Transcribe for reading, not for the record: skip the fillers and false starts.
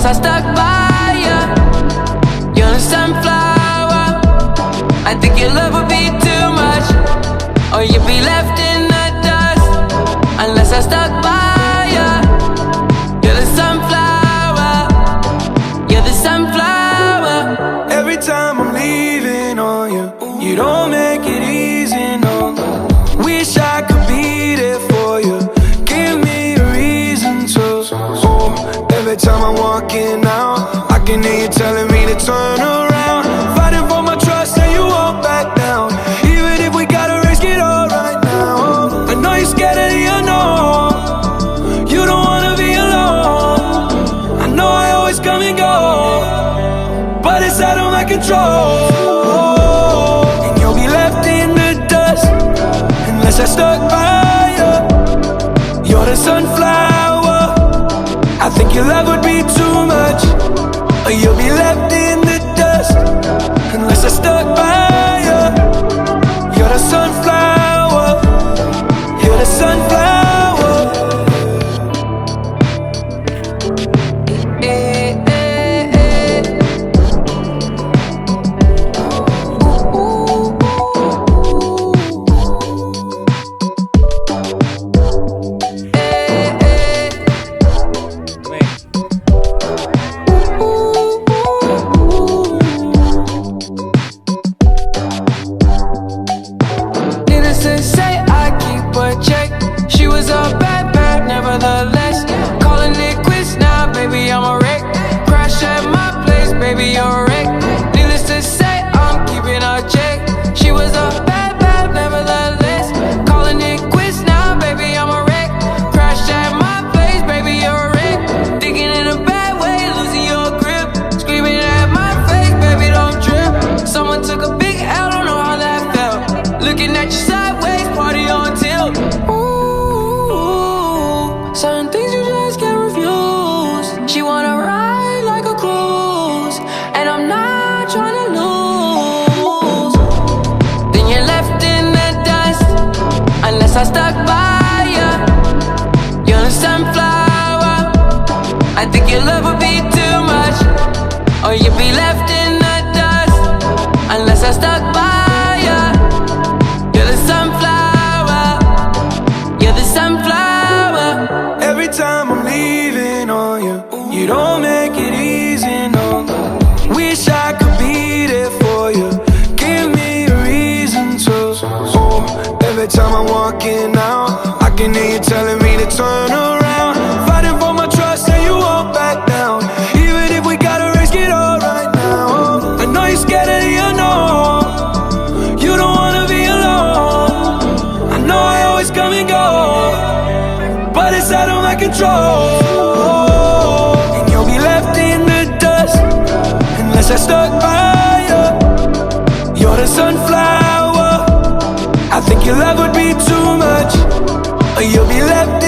I stuck by you. You're a sunflower. I think your love would be too much, or you'd be left in the dust. Unless I stuck by you. You're the sunflower. You're the sunflower. Every time I'm leaving on you, you don't make it easy, no. Wish I could be there for you. Give me a reason to. Oh, every time I'm walking out, I can hear you telling me to turn around. Fighting for my trust and you won't back down. Even if we gotta risk it all right now. I know you're scared of the unknown. You don't wanna be alone. I know I always come and go, but it's out of my control. And you'll be left in the dust unless I stuck by you. You're the sunflower. I think your love would be too much, or you'll be left in the dust unless I stuck by you. You're the sunflower. You're the sunflower. Needless to say, I keep a check. She was a bad, bad, nevertheless. Calling it quits now, baby, I'm a wreck. Crash at my place, baby, you're a wreck. Needless to say, I'm keeping a check. She was a bad, bad, nevertheless. Calling it quits now, baby, I'm a wreck. Crash at my place, baby, you're a wreck. Thinking in a bad way, losing your grip. Screaming at my face, baby, don't trip. Someone took a big L, don't know how that felt. Looking at you sideways, party on tilt. Ooh, certain things you just can't refuse. She wanna ride like a cruise, and I'm not trying to lose. Then you're left in the dust unless I stuck by you. You're a sunflower. I think your love would be too much, or you'd be left in the dust unless I stuck by you. You're the sunflower. You're the sunflower. Every time I'm leaving on you, you don't make it easy, no. Wish I could be there for you. Give me a reason to. Oh, every time I'm walking out, I can hear you telling me to turn around. Fighting for my trust and you won't back down. Even if we gotta risk it all right now. I know you're scared of the unknown. You don't wanna be alone. I know I always come and go, but it's out of my control. And you'll be left in the dust unless I stuck by you. You're the sunflower. I think your love would be too much, or you'll be left in